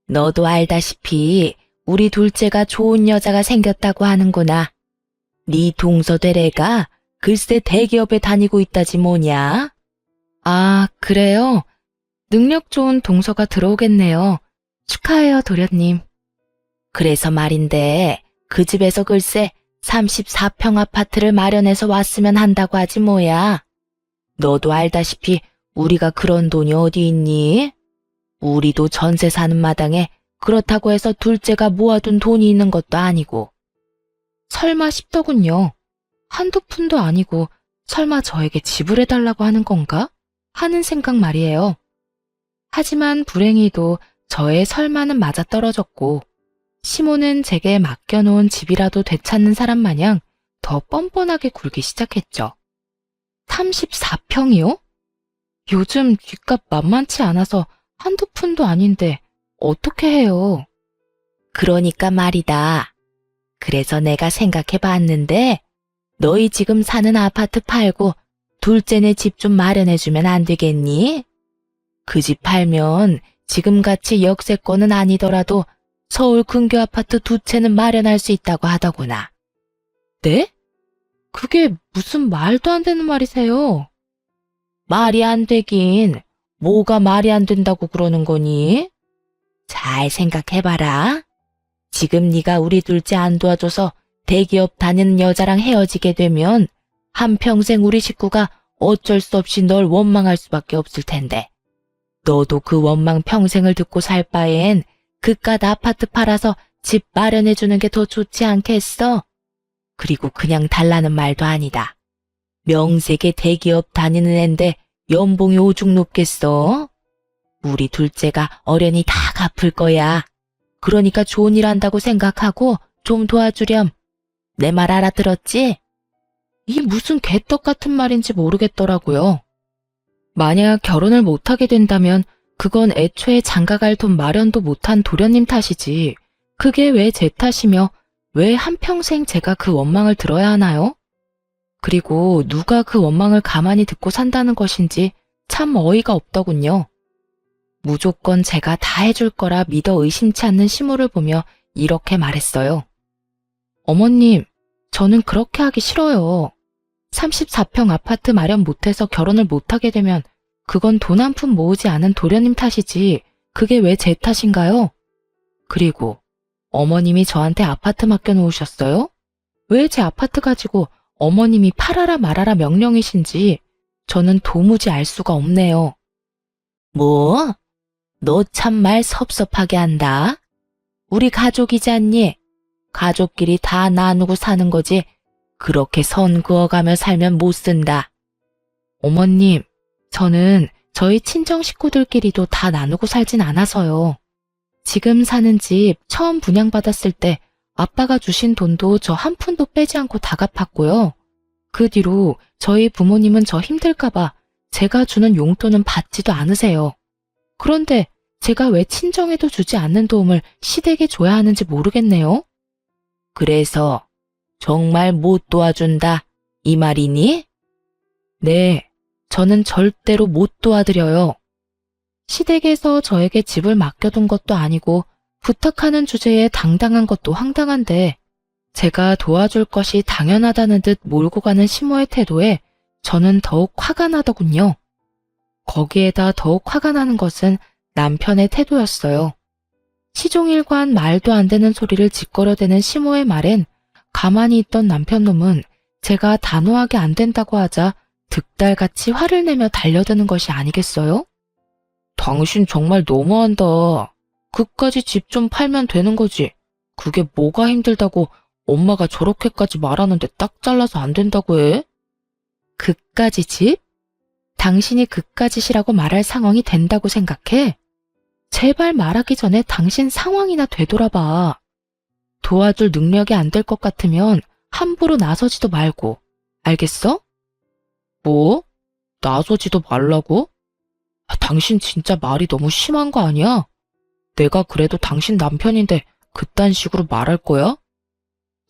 너도 알다시피 우리 둘째가 좋은 여자가 생겼다고 하는구나. 네 동서될 애가 글쎄 대기업에 다니고 있다지 뭐냐? 아, 그래요? 능력 좋은 동서가 들어오겠네요. 축하해요, 도련님. 그래서 말인데 그 집에서 글쎄 34평 아파트를 마련해서 왔으면 한다고 하지 뭐야. 너도 알다시피 우리가 그런 돈이 어디 있니? 우리도 전세 사는 마당에 그렇다고 해서 둘째가 모아둔 돈이 있는 것도 아니고. 설마 싶더군요. 한두 푼도 아니고 설마 저에게 지불해달라고 하는 건가? 하는 생각 말이에요. 하지만 불행히도 저의 설마는 맞아떨어졌고 시모는 제게 맡겨놓은 집이라도 되찾는 사람 마냥 더 뻔뻔하게 굴기 시작했죠. 34평이요? 요즘 뒷값 만만치 않아서 한두 푼도 아닌데 어떻게 해요? 그러니까 말이다. 그래서 내가 생각해 봤는데 너희 지금 사는 아파트 팔고 둘째네 집 좀 마련해주면 안 되겠니? 그 집 팔면 지금같이 역세권은 아니더라도 서울 근교 아파트 두 채는 마련할 수 있다고 하더구나. 네? 그게 무슨 말도 안 되는 말이세요? 말이 안 되긴 뭐가 말이 안 된다고 그러는 거니? 잘 생각해봐라. 지금 네가 우리 둘째 안 도와줘서 대기업 다니는 여자랑 헤어지게 되면 한평생 우리 식구가 어쩔 수 없이 널 원망할 수밖에 없을 텐데. 너도 그 원망 평생을 듣고 살 바엔 그깟 아파트 팔아서 집 마련해주는 게 더 좋지 않겠어? 그리고 그냥 달라는 말도 아니다. 명색의 대기업 다니는 앤데 연봉이 오죽 높겠어? 우리 둘째가 어련히 다 갚을 거야. 그러니까 좋은 일 한다고 생각하고 좀 도와주렴. 내 말 알아들었지? 이 무슨 개떡 같은 말인지 모르겠더라고요. 만약 결혼을 못하게 된다면 그건 애초에 장가갈 돈 마련도 못한 도련님 탓이지. 그게 왜 제 탓이며 왜 한평생 제가 그 원망을 들어야 하나요? 그리고 누가 그 원망을 가만히 듣고 산다는 것인지 참 어이가 없더군요. 무조건 제가 다 해줄 거라 믿어 의심치 않는 시모를 보며 이렇게 말했어요. 어머님, 저는 그렇게 하기 싫어요. 34평 아파트 마련 못해서 결혼을 못하게 되면 그건 돈 한 푼 모으지 않은 도련님 탓이지 그게 왜 제 탓인가요? 그리고 어머님이 저한테 아파트 맡겨놓으셨어요? 왜 제 아파트 가지고 어머님이 팔아라 말아라 명령이신지 저는 도무지 알 수가 없네요. 뭐? 너 참 말 섭섭하게 한다. 우리 가족이지 않니? 가족끼리 다 나누고 사는 거지. 그렇게 선 그어가며 살면 못 쓴다. 어머님, 저는 저희 친정 식구들끼리도 다 나누고 살진 않아서요. 지금 사는 집 처음 분양받았을 때 아빠가 주신 돈도 저 한 푼도 빼지 않고 다 갚았고요. 그 뒤로 저희 부모님은 저 힘들까봐 제가 주는 용돈은 받지도 않으세요. 그런데 제가 왜 친정에도 주지 않는 도움을 시댁에 줘야 하는지 모르겠네요. 그래서 정말 못 도와준다, 이 말이니? 네, 저는 절대로 못 도와드려요. 시댁에서 저에게 집을 맡겨둔 것도 아니고 부탁하는 주제에 당당한 것도 황당한데 제가 도와줄 것이 당연하다는 듯 몰고 가는 시모의 태도에 저는 더욱 화가 나더군요. 거기에다 더욱 화가 나는 것은 남편의 태도였어요. 시종일관 말도 안 되는 소리를 짓거려대는 시모의 말엔 가만히 있던 남편놈은 제가 단호하게 안 된다고 하자 득달같이 화를 내며 달려드는 것이 아니겠어요? 당신 정말 너무한다. 그까지 집 좀 팔면 되는 거지. 그게 뭐가 힘들다고 엄마가 저렇게까지 말하는데 딱 잘라서 안 된다고 해? 그까지 집? 당신이 그까짓이라고 말할 상황이 된다고 생각해? 제발 말하기 전에 당신 상황이나 되돌아봐. 도와줄 능력이 안 될 것 같으면 함부로 나서지도 말고. 알겠어? 뭐? 나서지도 말라고? 당신 진짜 말이 너무 심한 거 아니야? 내가 그래도 당신 남편인데 그딴 식으로 말할 거야?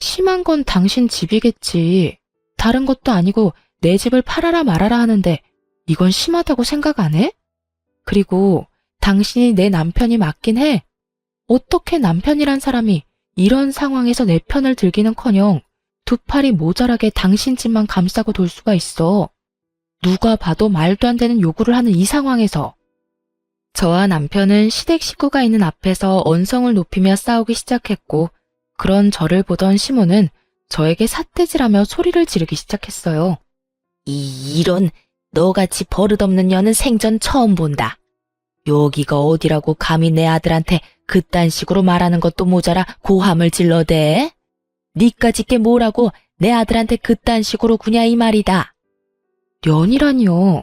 심한 건 당신 집이겠지. 다른 것도 아니고 내 집을 팔아라 말아라 하는데 이건 심하다고 생각 안 해? 그리고 당신이 내 남편이 맞긴 해. 어떻게 남편이란 사람이 이런 상황에서 내 편을 들기는커녕 두 팔이 모자라게 당신 집만 감싸고 돌 수가 있어. 누가 봐도 말도 안 되는 요구를 하는 이 상황에서. 저와 남편은 시댁 식구가 있는 앞에서 언성을 높이며 싸우기 시작했고 그런 저를 보던 시모는 저에게 삿대질하며 소리를 지르기 시작했어요. 이런 너같이 버릇없는 년은 생전 처음 본다. 여기가 어디라고 감히 내 아들한테 그딴 식으로 말하는 것도 모자라 고함을 질러대? 니까짓 게 뭐라고 내 아들한테 그딴 식으로 구냐 이 말이다. 년이라니요.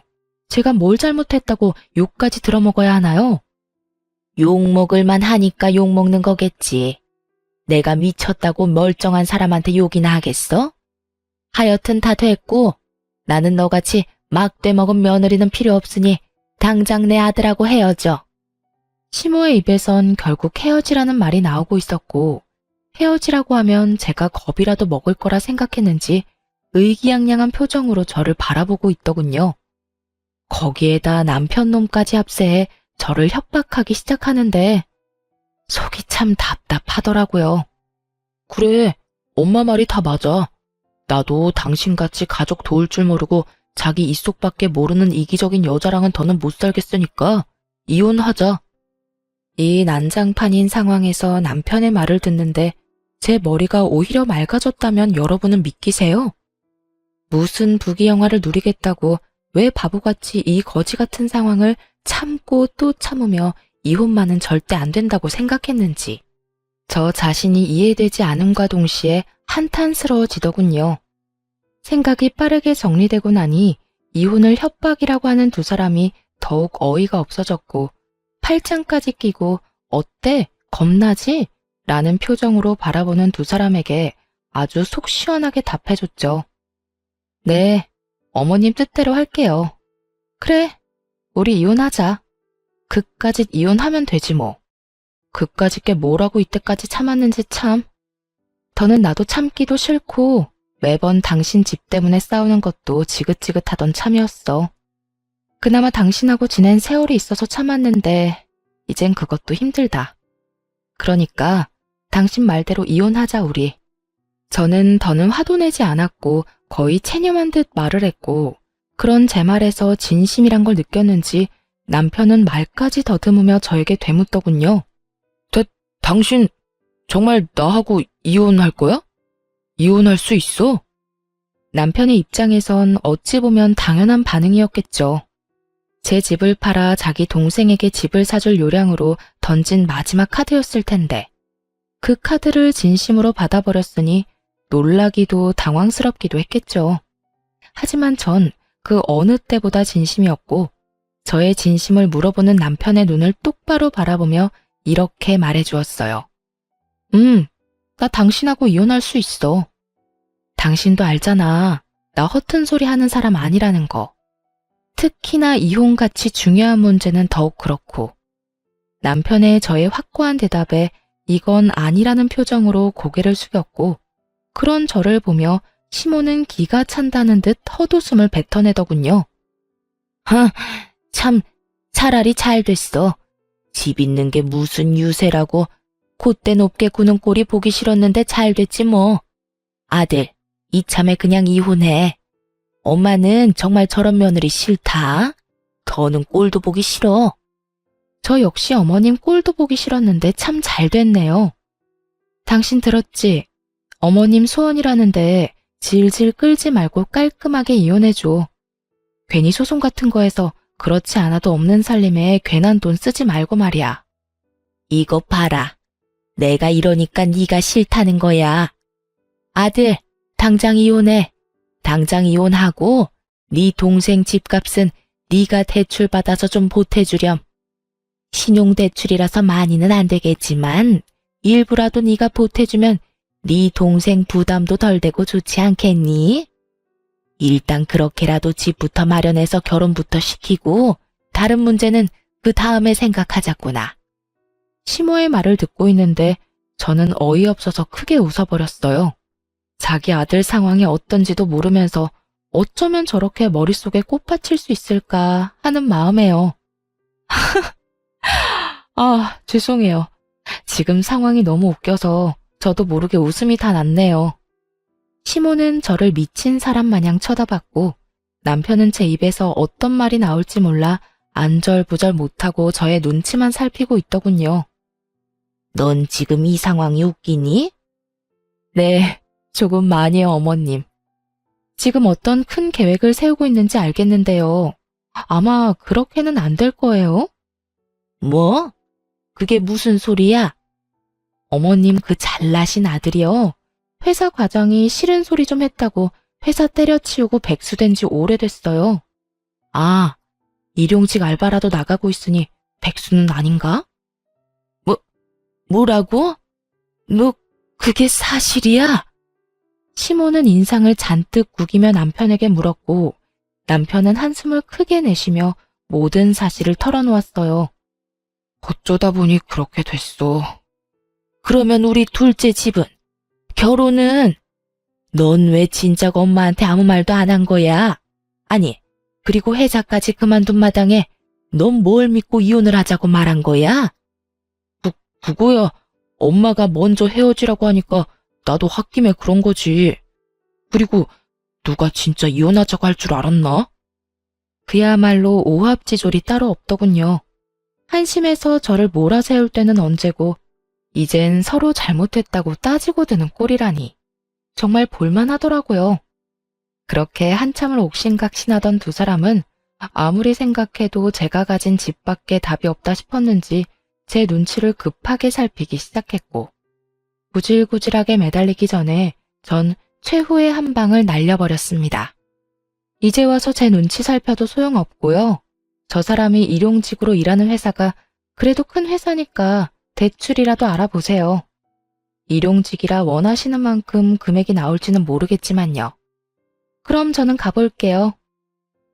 제가 뭘 잘못했다고 욕까지 들어먹어야 하나요? 욕먹을만 하니까 욕먹는 거겠지. 내가 미쳤다고 멀쩡한 사람한테 욕이나 하겠어? 하여튼 다 됐고 나는 너같이 막대 먹은 며느리는 필요 없으니 당장 내 아들하고 헤어져. 시모의 입에선 결국 헤어지라는 말이 나오고 있었고 헤어지라고 하면 제가 겁이라도 먹을 거라 생각했는지 의기양양한 표정으로 저를 바라보고 있더군요. 거기에다 남편 놈까지 합세해 저를 협박하기 시작하는데 속이 참 답답하더라고요. 그래, 엄마 말이 다 맞아. 나도 당신같이 가족 도울 줄 모르고 자기 입속밖에 모르는 이기적인 여자랑은 더는 못 살겠으니까 이혼하자. 이 난장판인 상황에서 남편의 말을 듣는데 제 머리가 오히려 맑아졌다면 여러분은 믿기세요? 무슨 부귀영화를 누리겠다고 왜 바보같이 이 거지 같은 상황을 참고 또 참으며 이혼만은 절대 안 된다고 생각했는지 저 자신이 이해되지 않음과 동시에 한탄스러워지더군요. 생각이 빠르게 정리되고 나니 이혼을 협박이라고 하는 두 사람이 더욱 어이가 없어졌고 팔짱까지 끼고 어때? 겁나지? 라는 표정으로 바라보는 두 사람에게 아주 속 시원하게 답해줬죠. 네, 어머님 뜻대로 할게요. 그래, 우리 이혼하자. 그까짓 이혼하면 되지 뭐. 그까짓 게 뭐라고 이때까지 참았는지 참. 더는 나도 참기도 싫고 매번 당신 집 때문에 싸우는 것도 지긋지긋하던 참이었어. 그나마 당신하고 지낸 세월이 있어서 참았는데 이젠 그것도 힘들다. 그러니까 당신 말대로 이혼하자 우리. 저는 더는 화도 내지 않았고 거의 체념한 듯 말을 했고 그런 제 말에서 진심이란 걸 느꼈는지 남편은 말까지 더듬으며 저에게 되묻더군요. 당신 정말 나하고 이혼할 거야? 이혼할 수 있어? 남편의 입장에선 어찌 보면 당연한 반응이었겠죠. 제 집을 팔아 자기 동생에게 집을 사줄 요량으로 던진 마지막 카드였을 텐데 그 카드를 진심으로 받아버렸으니 놀라기도 당황스럽기도 했겠죠. 하지만 전 그 어느 때보다 진심이었고 저의 진심을 물어보는 남편의 눈을 똑바로 바라보며 이렇게 말해주었어요. 나 당신하고 이혼할 수 있어. 당신도 알잖아. 나 허튼 소리 하는 사람 아니라는 거. 특히나 이혼같이 중요한 문제는 더욱 그렇고. 남편의 저의 확고한 대답에 이건 아니라는 표정으로 고개를 숙였고, 그런 저를 보며 시모는 기가 찬다는 듯 헛웃음을 뱉어내더군요. 참, 차라리 잘 됐어. 집 있는 게 무슨 유세라고. 콧대 높게 구는 꼴이 보기 싫었는데 잘 됐지 뭐. 아들, 이참에 그냥 이혼해. 엄마는 정말 저런 며느리 싫다. 더는 꼴도 보기 싫어. 저 역시 어머님 꼴도 보기 싫었는데 참 잘 됐네요. 당신 들었지? 어머님 소원이라는데 질질 끌지 말고 깔끔하게 이혼해줘. 괜히 소송 같은 거에서 그렇지 않아도 없는 살림에 괜한 돈 쓰지 말고 말이야. 이거 봐라. 내가 이러니까 네가 싫다는 거야. 아들, 당장 이혼해. 당장 이혼하고 네 동생 집값은 네가 대출받아서 좀 보태주렴. 신용대출이라서 많이는 안 되겠지만 일부라도 네가 보태주면 네 동생 부담도 덜 되고 좋지 않겠니? 일단 그렇게라도 집부터 마련해서 결혼부터 시키고 다른 문제는 그 다음에 생각하자꾸나. 시모의 말을 듣고 있는데 저는 어이없어서 크게 웃어버렸어요. 자기 아들 상황이 어떤지도 모르면서 어쩌면 저렇게 머릿속에 꽃받칠 수 있을까 하는 마음에요. 아, 죄송해요. 지금 상황이 너무 웃겨서 저도 모르게 웃음이 다 났네요. 시모는 저를 미친 사람 마냥 쳐다봤고 남편은 제 입에서 어떤 말이 나올지 몰라 안절부절 못하고 저의 눈치만 살피고 있더군요. 넌 지금 이 상황이 웃기니? 네, 조금 많이요, 어머님. 지금 어떤 큰 계획을 세우고 있는지 알겠는데요. 아마 그렇게는 안 될 거예요. 뭐? 그게 무슨 소리야? 어머님 그 잘나신 아들이요. 회사 과장이 싫은 소리 좀 했다고 회사 때려치우고 백수된 지 오래됐어요. 아, 일용직 알바라도 나가고 있으니 백수는 아닌가? 뭐라고? 너 그게 사실이야? 시모는 인상을 잔뜩 구기며 남편에게 물었고 남편은 한숨을 크게 내쉬며 모든 사실을 털어놓았어요. 어쩌다 보니 그렇게 됐어. 그러면 우리 둘째 집은? 결혼은? 넌 왜 진작 엄마한테 아무 말도 안 한 거야? 아니, 그리고 회사까지 그만둔 마당에 넌 뭘 믿고 이혼을 하자고 말한 거야? 그거야. 엄마가 먼저 헤어지라고 하니까 나도 홧김에 그런 거지. 그리고 누가 진짜 이혼하자고 할 줄 알았나? 그야말로 오합지졸이 따로 없더군요. 한심해서 저를 몰아세울 때는 언제고 이젠 서로 잘못했다고 따지고 드는 꼴이라니. 정말 볼만하더라고요. 그렇게 한참을 옥신각신하던 두 사람은 아무리 생각해도 제가 가진 집밖에 답이 없다 싶었는지 제 눈치를 급하게 살피기 시작했고 구질구질하게 매달리기 전에 전 최후의 한 방을 날려버렸습니다. 이제 와서 제 눈치 살펴도 소용없고요. 저 사람이 일용직으로 일하는 회사가 그래도 큰 회사니까 대출이라도 알아보세요. 일용직이라 원하시는 만큼 금액이 나올지는 모르겠지만요. 그럼 저는 가볼게요.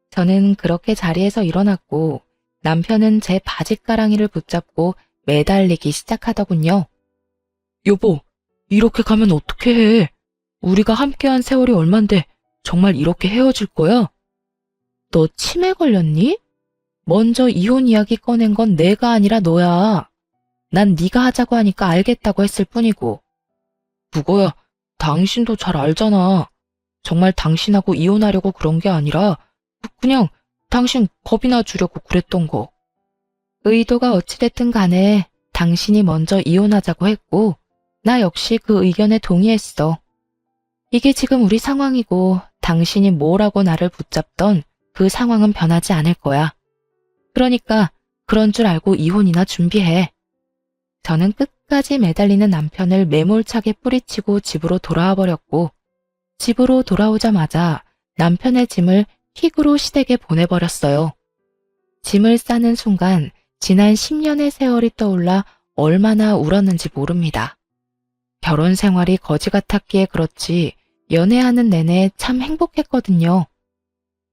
저는 그렇게 자리에서 일어났고 남편은 제 바짓가랑이를 붙잡고 매달리기 시작하더군요. 여보, 이렇게 가면 어떻게 해? 우리가 함께한 세월이 얼만데 정말 이렇게 헤어질 거야? 너 치매 걸렸니? 먼저 이혼 이야기 꺼낸 건 내가 아니라 너야. 난 네가 하자고 하니까 알겠다고 했을 뿐이고. 그거야, 당신도 잘 알잖아. 정말 당신하고 이혼하려고 그런 게 아니라 그냥 당신 겁이나 주려고 그랬던 거. 의도가 어찌됐든 간에 당신이 먼저 이혼하자고 했고 나 역시 그 의견에 동의했어. 이게 지금 우리 상황이고 당신이 뭐라고 나를 붙잡던 그 상황은 변하지 않을 거야. 그러니까 그런 줄 알고 이혼이나 준비해. 저는 끝까지 매달리는 남편을 매몰차게 뿌리치고 집으로 돌아와 버렸고 집으로 돌아오자마자 남편의 짐을 킥으로 시댁에 보내버렸어요. 짐을 싸는 순간 지난 10년의 세월이 떠올라 얼마나 울었는지 모릅니다. 결혼 생활이 거지 같았기에 그렇지 연애하는 내내 참 행복했거든요.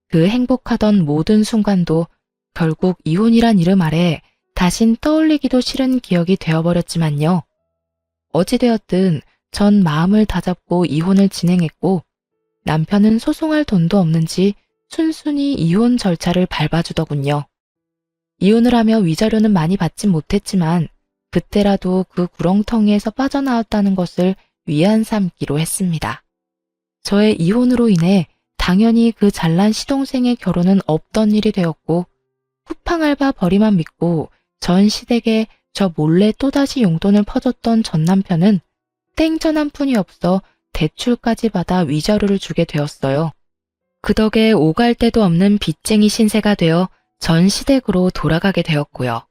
그 행복하던 모든 순간도 결국 이혼이란 이름 아래 다신 떠올리기도 싫은 기억이 되어버렸지만요. 어찌되었든 전 마음을 다잡고 이혼을 진행했고 남편은 소송할 돈도 없는지 순순히 이혼 절차를 밟아주더군요. 이혼을 하며 위자료는 많이 받진 못했지만 그때라도 그 구렁텅이에서 빠져나왔다는 것을 위안 삼기로 했습니다. 저의 이혼으로 인해 당연히 그 잘난 시동생의 결혼은 없던 일이 되었고 쿠팡 알바 벌이만 믿고 전 시댁에 저 몰래 또다시 용돈을 퍼줬던 전 남편은 땡전 한 푼이 없어 대출까지 받아 위자료를 주게 되었어요. 그 덕에 오갈 데도 없는 빚쟁이 신세가 되어 전 시댁으로 돌아가게 되었고요.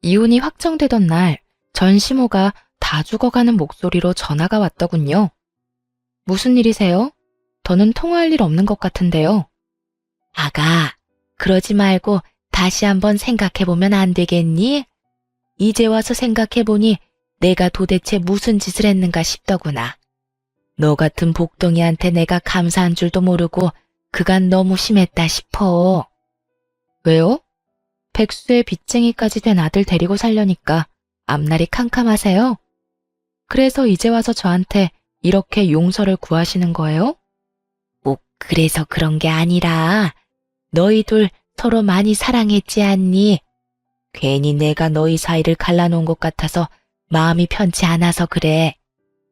이혼이 확정되던 날 전 시모가 다 죽어가는 목소리로 전화가 왔더군요. 무슨 일이세요? 더는 통화할 일 없는 것 같은데요. 아가, 그러지 말고 다시 한번 생각해보면 안 되겠니? 이제 와서 생각해보니 내가 도대체 무슨 짓을 했는가 싶더구나. 너 같은 복덩이한테 내가 감사한 줄도 모르고 그간 너무 심했다 싶어. 왜요? 백수의 빚쟁이까지 된 아들 데리고 살려니까 앞날이 캄캄하세요? 그래서 이제 와서 저한테 이렇게 용서를 구하시는 거예요? 꼭 그래서 그런 게 아니라 너희 둘 서로 많이 사랑했지 않니? 괜히 내가 너희 사이를 갈라놓은 것 같아서 마음이 편치 않아서 그래.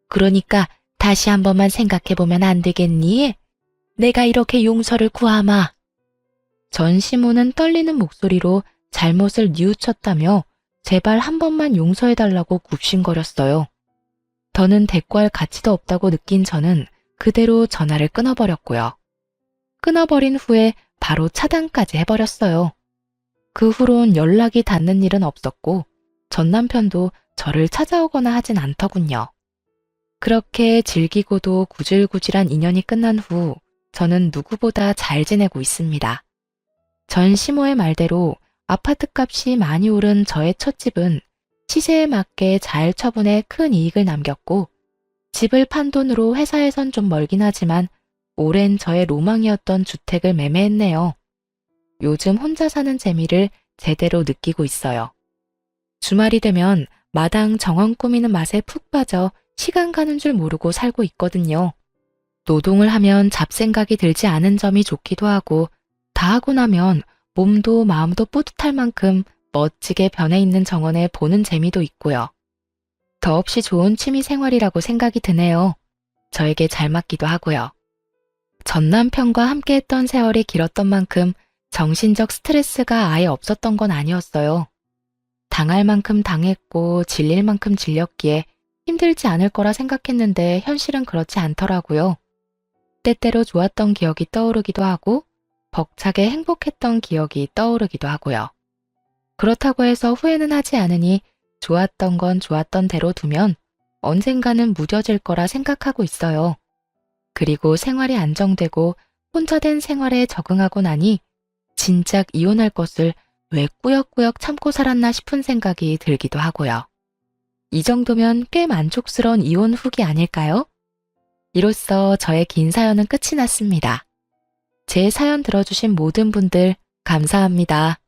그러니까 다시 한 번만 생각해보면 안 되겠니? 내가 이렇게 용서를 구하마. 전 시모는 떨리는 목소리로 잘못을 뉘우쳤다며 제발 한 번만 용서해달라고 굽신거렸어요. 더는 대꾸할 가치도 없다고 느낀 저는 그대로 전화를 끊어버렸고요. 끊어버린 후에 바로 차단까지 해버렸어요. 그 후론 연락이 닿는 일은 없었고 전 남편도 저를 찾아오거나 하진 않더군요. 그렇게 질기고도 구질구질한 인연이 끝난 후 저는 누구보다 잘 지내고 있습니다. 전 시모의 말대로 아파트값이 많이 오른 저의 첫 집은 시세에 맞게 잘 처분해 큰 이익을 남겼고 집을 판 돈으로 회사에선 좀 멀긴 하지만 오랜 저의 로망이었던 주택을 매매했네요. 요즘 혼자 사는 재미를 제대로 느끼고 있어요. 주말이 되면 마당 정원 꾸미는 맛에 푹 빠져 시간 가는 줄 모르고 살고 있거든요. 노동을 하면 잡생각이 들지 않은 점이 좋기도 하고 다 하고 나면 몸도 마음도 뿌듯할 만큼 멋지게 변해 있는 정원에 보는 재미도 있고요. 더없이 좋은 취미 생활이라고 생각이 드네요. 저에게 잘 맞기도 하고요. 전 남편과 함께 했던 세월이 길었던 만큼 정신적 스트레스가 아예 없었던 건 아니었어요. 당할 만큼 당했고 질릴 만큼 질렸기에 힘들지 않을 거라 생각했는데 현실은 그렇지 않더라고요. 때때로 좋았던 기억이 떠오르기도 하고 벅차게 행복했던 기억이 떠오르기도 하고요. 그렇다고 해서 후회는 하지 않으니 좋았던 건 좋았던 대로 두면 언젠가는 무뎌질 거라 생각하고 있어요. 그리고 생활이 안정되고 혼자 된 생활에 적응하고 나니 진작 이혼할 것을 왜 꾸역꾸역 참고 살았나 싶은 생각이 들기도 하고요. 이 정도면 꽤 만족스러운 이혼 후기 아닐까요? 이로써 저의 긴 사연은 끝이 났습니다. 제 사연 들어주신 모든 분들 감사합니다.